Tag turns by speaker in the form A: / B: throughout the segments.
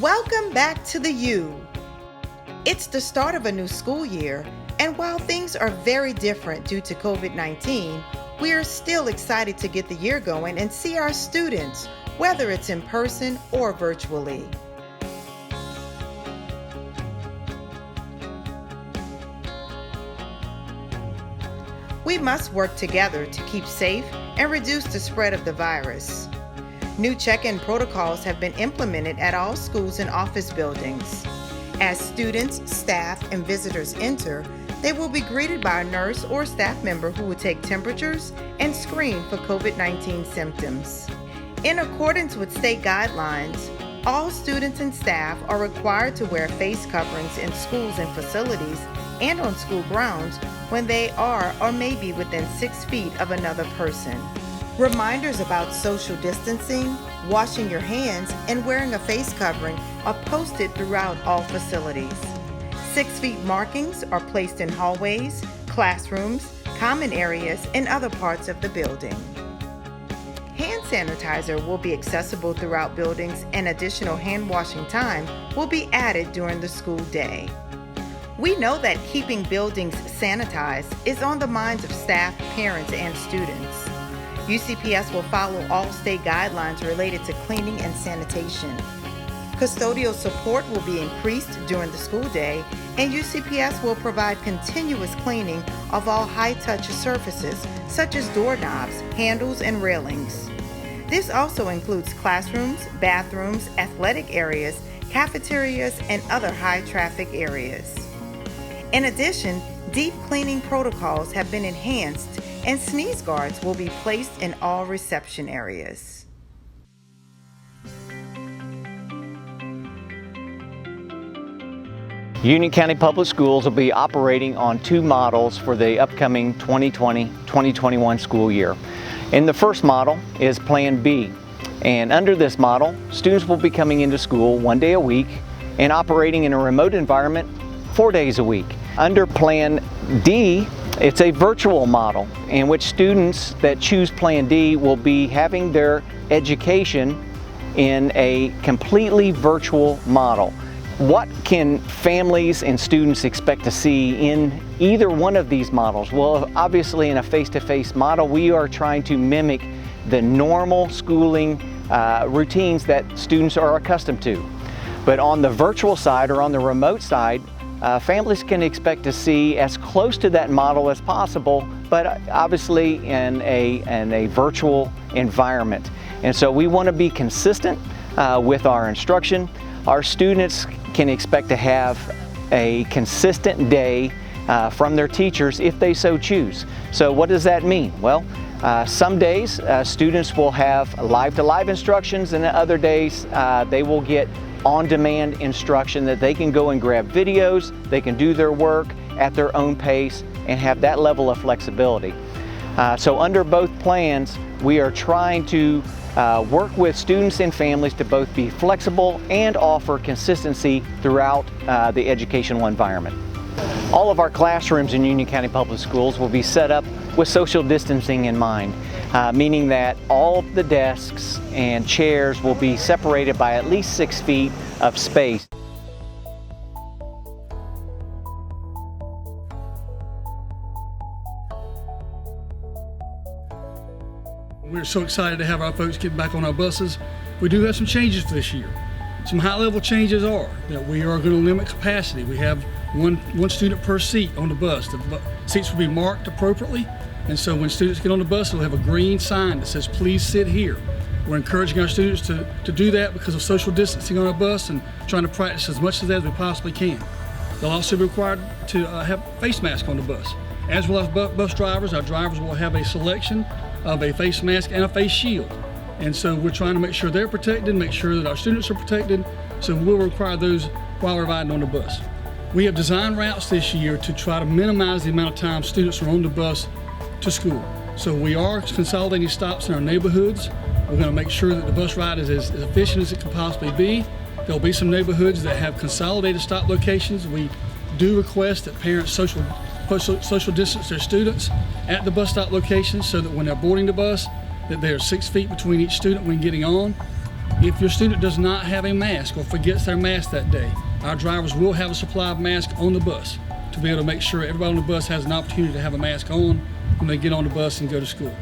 A: Welcome back to the U. It's the start of a new school year, and while things are very different due to COVID-19, we are still excited to get the year going and see our students, whether it's in person or virtually. We must work together to keep safe and reduce the spread of the virus. New check-in protocols have been implemented at all schools and office buildings. As students, staff, and visitors enter, they will be greeted by a nurse or staff member who will take temperatures and screen for COVID-19 symptoms. In accordance with state guidelines, all students and staff are required to wear face coverings in schools and facilities and on school grounds when they are or may be within 6 feet of another person. Reminders about social distancing, washing your hands, and wearing a face covering are posted throughout all facilities. 6 feet markings are placed in hallways, classrooms, common areas, and other parts of the building. Hand sanitizer will be accessible throughout buildings, and additional hand washing time will be added during the school day. We know that keeping buildings sanitized is on the minds of staff, parents, and students. UCPS will follow all state guidelines related to cleaning and sanitation. Custodial support will be increased during the school day, and UCPS will provide continuous cleaning of all high-touch surfaces such as doorknobs, handles, and railings. This also includes classrooms, bathrooms, athletic areas, cafeterias, and other high-traffic areas. In addition, deep cleaning protocols have been enhanced, and sneeze guards will be placed in all reception areas.
B: Union County Public Schools will be operating on 2 models for the upcoming 2020-2021 school year. And the first model is Plan B. And under this model, students will be coming into school 1 day a week and operating in a remote environment 4 days a week. Under Plan D, it's a virtual model in which students that choose Plan D will be having their education in a completely virtual model. What can families and students expect to see in either one of these models? Well, obviously in a face-to-face model, we are trying to mimic the normal schooling routines that students are accustomed to. But on the virtual side or on the remote side, families can expect to see as close to that model as possible, but obviously in a virtual environment. And so we want to be consistent with our instruction. Our students can expect to have a consistent day from their teachers if they so choose. So what does that mean? Well, some days students will have live-to-live instructions, and other days they will get on-demand instruction that they can go and grab videos, they can do their work at their own pace and have that level of flexibility. So under both plans, we are trying to work with students and families to both be flexible and offer consistency throughout the educational environment. All of our classrooms in Union County Public Schools will be set up with social distancing in mind, meaning that all of the desks and chairs will be separated by at least 6 feet of space.
C: We're so excited to have our folks get back on our buses. We do have some changes this year. Some high-level changes are that we are going to limit capacity. We have one student per seat on the bus. The seats will be marked appropriately, and so when students get on the bus, they'll have a green sign that says, "Please sit here." We're encouraging our students to do that because of social distancing on our bus and trying to practice as much of that as we possibly can. They'll also be required to have face masks on the bus. As well as bus drivers, our drivers will have a selection of a face mask and a face shield. And so we're trying to make sure they're protected, make sure that our students are protected, so we'll require those while we're riding on the bus. We have designed routes this year to try to minimize the amount of time students are on the bus to school. So we are consolidating stops in our neighborhoods. We're going to make sure that the bus ride is as efficient as it can possibly be. There'll be some neighborhoods that have consolidated stop locations. We do request that parents social distance their students at the bus stop locations so that when they're boarding the bus, that they are 6 feet between each student when getting on. If your student does not have a mask or forgets their mask that day, our drivers will have a supply of masks on the bus to be able to make sure everybody on the bus has an opportunity to have a mask on when they get on the bus and go to school.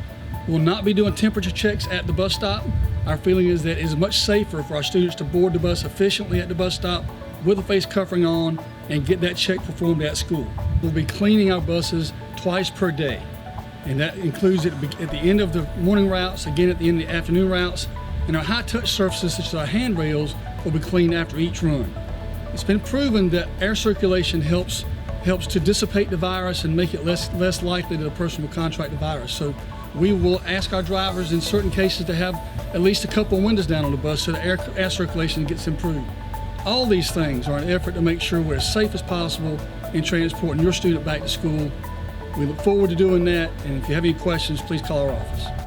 C: We'll not be doing temperature checks at the bus stop. Our feeling is that it is much safer for our students to board the bus efficiently at the bus stop with a face covering on and get that check performed at school. We'll be cleaning our buses twice per day, and that includes at the end of the morning routes, again at the end of the afternoon routes, and our high-touch surfaces such as our handrails will be cleaned after each run. It's been proven that air circulation helps to dissipate the virus and make it less likely that a person will contract the virus. So we will ask our drivers in certain cases to have at least a couple of windows down on the bus so the air circulation gets improved. All these things are an effort to make sure we're as safe as possible in transporting your student back to school. We look forward to doing that, and if you have any questions, please call our office.